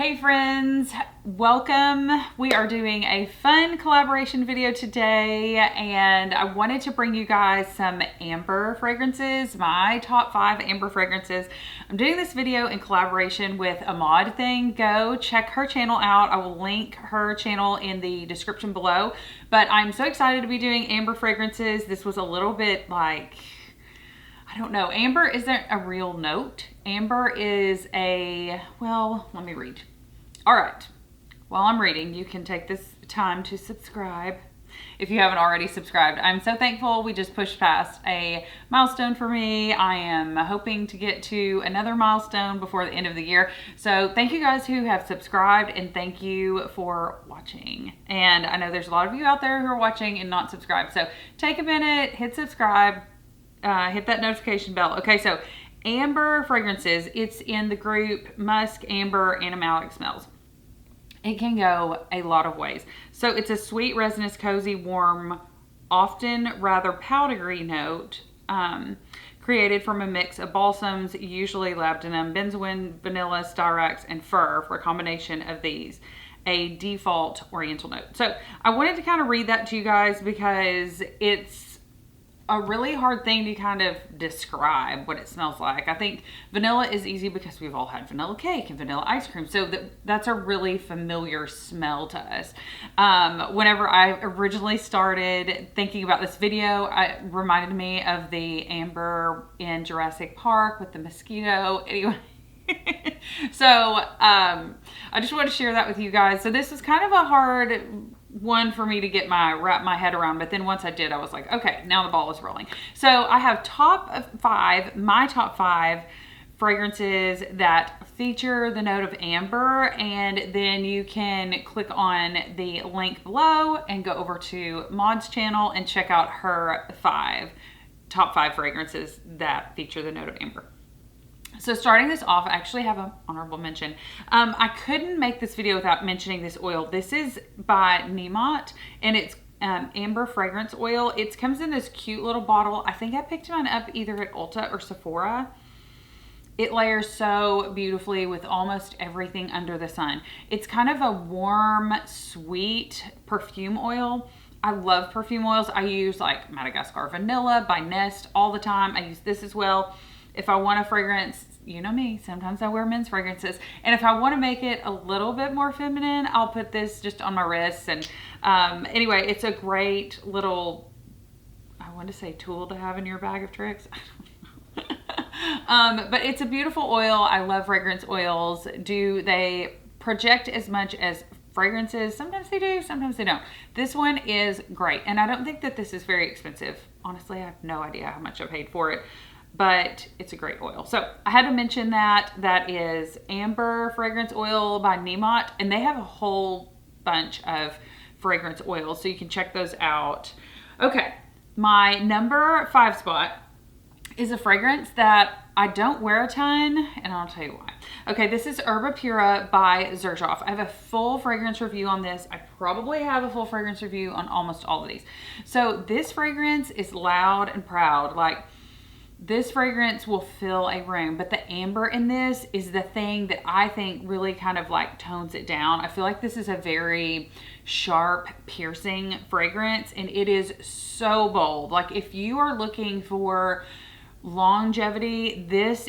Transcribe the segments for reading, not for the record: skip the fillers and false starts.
Hey friends, welcome. We are doing a fun collaboration video today and I wanted to bring you guys some amber fragrances, my top 5 amber fragrances. I'm doing this video in collaboration with a Maude thing. Go check her channel out. I will link her channel in the description below, but I'm so excited to be doing amber fragrances. This was a little bit like, I don't know, amber isn't a real note. Amber is well, let me read. All right, while I'm reading, you can take this time to subscribe if you haven't already subscribed. I'm so thankful we just pushed past a milestone for me. I am hoping to get to another milestone before the end of the year. So thank you guys who have subscribed and thank you for watching. And I know there's a lot of you out there who are watching and not subscribed. So take a minute, hit subscribe, hit that notification bell. Okay, so amber fragrances, it's in the group musk, amber, animalic smells. It can go a lot of ways. So it's a sweet, resinous, cozy, warm, often rather powdery note, created from a mix of balsams, usually labdanum, benzoin, vanilla, styrax, and fir, for a combination of these, a default oriental note. So I wanted to kind of read that to you guys because it's a really hard thing to kind of describe what it smells like. I think vanilla is easy because we've all had vanilla cake and vanilla ice cream. So that's a really familiar smell to us. Whenever I originally started thinking about this video, it reminded me of the amber in Jurassic Park with the mosquito. Anyway. So I just want to share that with you guys. So this was kind of a hard one for me to wrap my head around, but then once I did, I was like, okay, now the ball is rolling. So I have my top five fragrances that feature the note of amber, and then you can click on the link below and go over to Maude's channel and check out her top five fragrances that feature the note of amber. So starting this off, I actually have an honorable mention. I couldn't make this video without mentioning this oil. This is by Maude, and it's amber fragrance oil. It comes in this cute little bottle. I think I picked mine up either at Ulta or Sephora. It layers so beautifully with almost everything under the sun. It's kind of a warm, sweet perfume oil. I love perfume oils. I use like Madagascar Vanilla by Nest all the time. I use this as well. If I want a fragrance, you know me, sometimes I wear men's fragrances. And if I want to make it a little bit more feminine, I'll put this just on my wrists. And anyway, it's a great little, I want to say tool to have in your bag of tricks. But it's a beautiful oil. I love fragrance oils. Do they project as much as fragrances? Sometimes they do, sometimes they don't. This one is great. And I don't think that this is very expensive. Honestly, I have no idea how much I paid for it, but it's a great oil. So I had to mention that is amber fragrance oil by Maude, and they have a whole bunch of fragrance oils, so you can check those out. Okay, my number 5 spot is a fragrance that I don't wear a ton, and I'll tell you why. Okay, this is Herba Pura by Xerjoff. I have a full fragrance review on this. I probably have a full fragrance review on almost all of these. So this fragrance is loud and proud. Like, this fragrance will fill a room, but the amber in this is the thing that I think really kind of like tones it down. I feel like this is a very sharp, piercing fragrance, and it is so bold. Like, if you are looking for longevity, this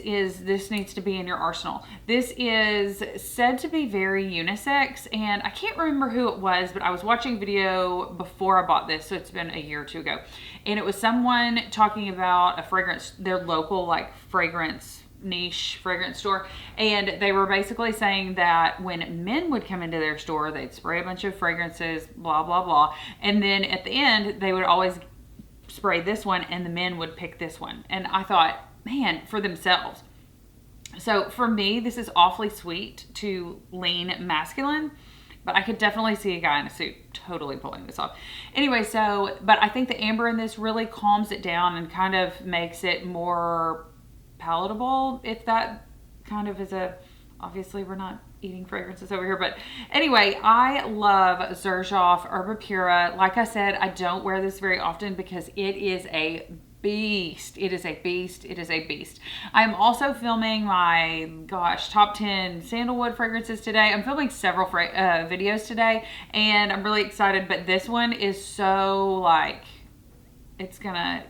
needs to be in your arsenal. This is said to be very unisex, and I can't remember who it was, but I was watching a video before I bought this, so it's been a year or two ago, and it was someone talking about a fragrance, their local like fragrance niche fragrance store, and they were basically saying that when men would come into their store, they'd spray a bunch of fragrances, blah blah blah, and then at the end they would always spray this one and the men would pick this one. And I thought, man, for themselves. So for me, this is awfully sweet to lean masculine, but I could definitely see a guy in a suit totally pulling this off. Anyway, but I think the amber in this really calms it down and kind of makes it more palatable, if that kind of is obviously we're not eating fragrances over here, but anyway, I love Xerjoff Herba Pura. Like I said, I don't wear this very often because it is a beast. It is a beast. It is a beast. I'm also filming my, top 10 sandalwood fragrances today. I'm filming several videos today, and I'm really excited, but this one is so like, it's gonna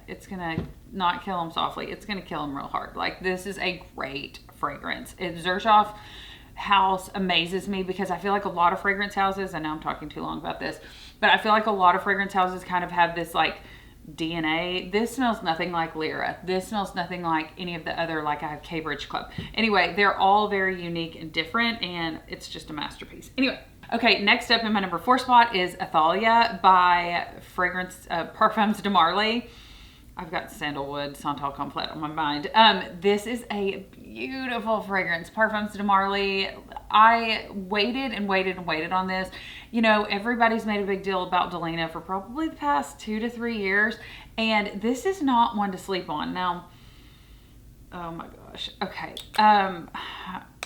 not kill them softly. It's gonna kill them real hard. Like, this is a great fragrance. Xerjoff house amazes me because I feel like a lot of fragrance houses, I know I'm talking too long about this, but I feel like a lot of fragrance houses kind of have this like DNA. This smells nothing like Lyra. This smells nothing like any of the other, like I have Cambridge Club. Anyway, they're all very unique and different, and it's just a masterpiece. Anyway, okay, next up in my number 4 spot is Athalia by Parfums de Marly. I've got Sandalwood Santal Complete on my mind. This is a beautiful fragrance. Parfums de Marly. I waited and waited and waited on this. You know, everybody's made a big deal about Delina for probably the past 2 to 3 years. And this is not one to sleep on. Now, oh my gosh. Okay.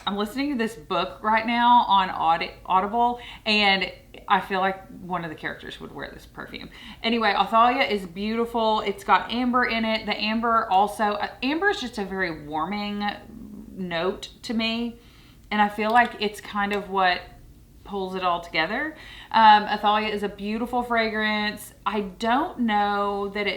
I'm listening to this book right now on Audible, and I feel like one of the characters would wear this perfume. Anyway, Athalia is beautiful. It's got amber in it. The amber also, amber is just a very warming note to me, and I feel like it's kind of what pulls it all together. Athalia is a beautiful fragrance. I don't know that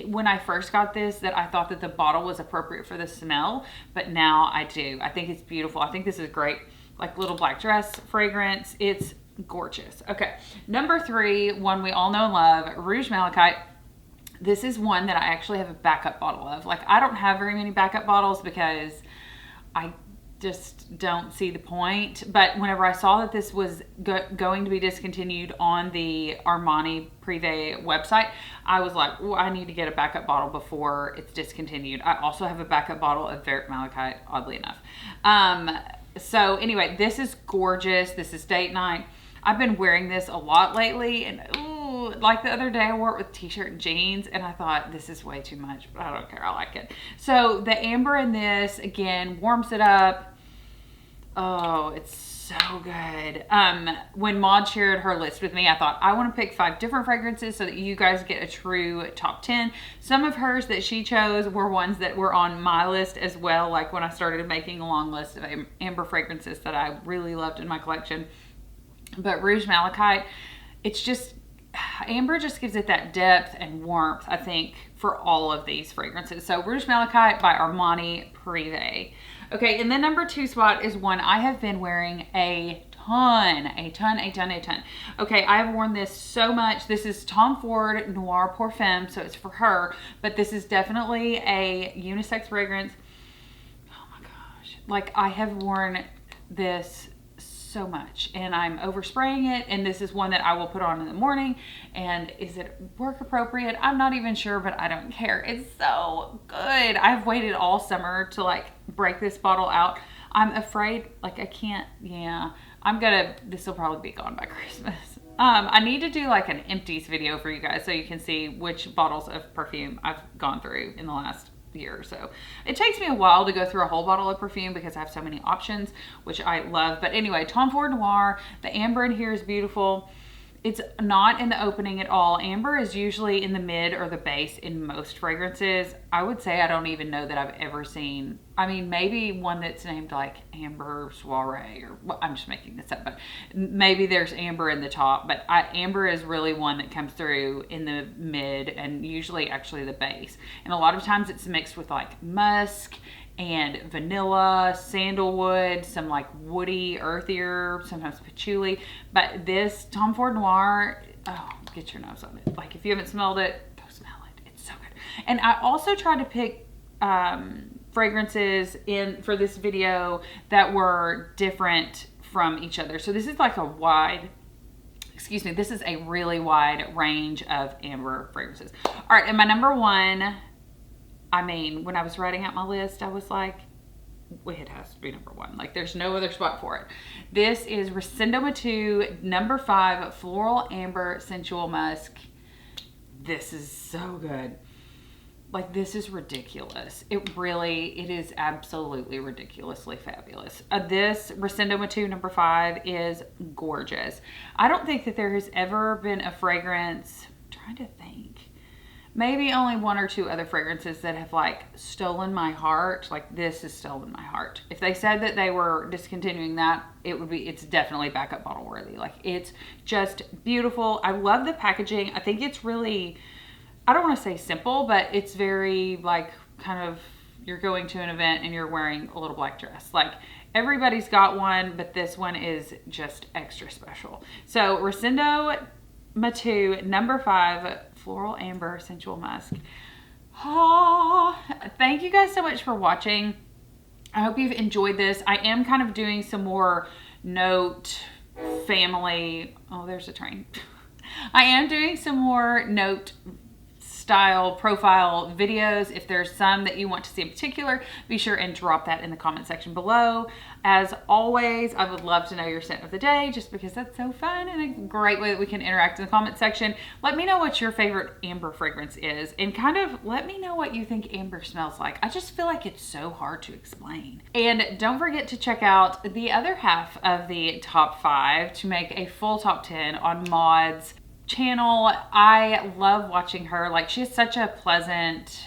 when I first got this, that I thought that the bottle was appropriate for the smell, but now I do. I think it's beautiful. I think this is great, like little black dress fragrance. It's gorgeous. Okay, number 3, one we all know and love, Rouge Malachite. This is one that I actually have a backup bottle of. Like, I don't have very many backup bottles because I just don't see the point. But whenever I saw that this was going to be discontinued on the Armani Privé website, I was like, oh, I need to get a backup bottle before it's discontinued. I also have a backup bottle of Vert Malachite, oddly enough. So anyway, this is gorgeous. This is date night. I've been wearing this a lot lately, and ooh, like the other day I wore it with t-shirt and jeans, and I thought this is way too much, but I don't care. I like it. So the amber in this, again, warms it up. Oh, it's so good. When Maude shared her list with me, I thought I want to pick 5 different fragrances so that you guys get a true top 10. Some of hers that she chose were ones that were on my list as well, like when I started making a long list of amber fragrances that I really loved in my collection. But Rouge Malachite, it's just, amber just gives it that depth and warmth, I think, for all of these fragrances. So Rouge Malachite by Armani Privé. Okay, and the number 2 spot is one I have been wearing a ton. Okay, I have worn this so much. This is Tom Ford Noir Parfum, so it's for her, but this is definitely a unisex fragrance. Oh my gosh. Like, I have worn this so much, and I'm overspraying it, and this is one that I will put on in the morning. And is it work appropriate? I'm not even sure, but I don't care. It's so good. I've waited all summer to like break this bottle out. I'm afraid, like, I can't. Yeah, this will probably be gone by Christmas. I need to do like an empties video for you guys so you can see which bottles of perfume I've gone through in the last year or so. It takes me a while to go through a whole bottle of perfume because I have so many options, which I love. But anyway, Tom Ford Noir, the amber in here is beautiful. It's not in the opening at all. Amber is usually in the mid or the base in most fragrances. I would say I don't even know that I've ever seen, I mean, maybe one that's named like Amber Soiree, or well, I'm just making this up, but maybe there's amber in the top, but amber is really one that comes through in the mid and usually actually the base. And a lot of times it's mixed with like musk and vanilla, sandalwood, some like woody, earthier, sometimes patchouli. But this Tom Ford Noir, oh, get your nose on it. Like, if you haven't smelled it, go smell it. It's so good. And I also tried to pick fragrances for this video that were different from each other. So this is like this is a really wide range of amber fragrances. All right, and my number 1, I mean, when I was writing out my list, I was like, well, it has to be number 1. Like, there's no other spot for it. This is Resendo Matu number 5 Floral Amber Sensual Musk. This is so good. Like, this is ridiculous. It is absolutely ridiculously fabulous. This Resendo Matu number 5 is gorgeous. I don't think that there has ever been a fragrance, I'm trying to think. maybe only one or two other fragrances that have like stolen my heart. Like this has stolen my heart. If they said that they were discontinuing that, it's definitely backup bottle worthy. Like it's just beautiful. I love the packaging. I think it's really, I don't want to say simple, but it's very like kind of, you're going to an event and you're wearing a little black dress. Like everybody's got one, but this one is just extra special. So Rosendo Matu number 5 Floral Amber Sensual Musk. Oh, thank you guys so much for watching. I hope you've enjoyed this. I am kind of doing some more note family. Oh, there's a train. I am doing some more note style profile videos. If there's some that you want to see in particular, be sure and drop that in the comment section below. As always, I would love to know your scent of the day, just because that's so fun and a great way that we can interact in the comment section. Let me know what your favorite amber fragrance is, and kind of let me know what you think amber smells like. I just feel like it's so hard to explain. And don't forget to check out the other half of the top 5 to make a full top 10 on Maude's channel. I love watching her. Like, she has such a pleasant,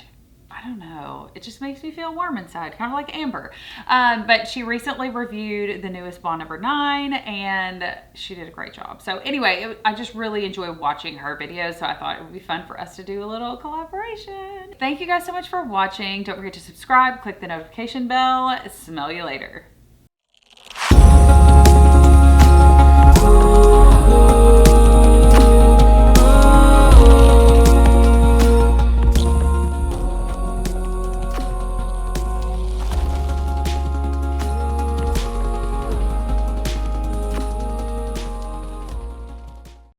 I don't know, it just makes me feel warm inside, kind of like Amber. But she recently reviewed the newest Bond number 9 and she did a great job. So anyway, I just really enjoy watching her videos, so I thought it would be fun for us to do a little collaboration. Thank you guys so much for watching. Don't forget to subscribe, click the notification bell. Smell you later.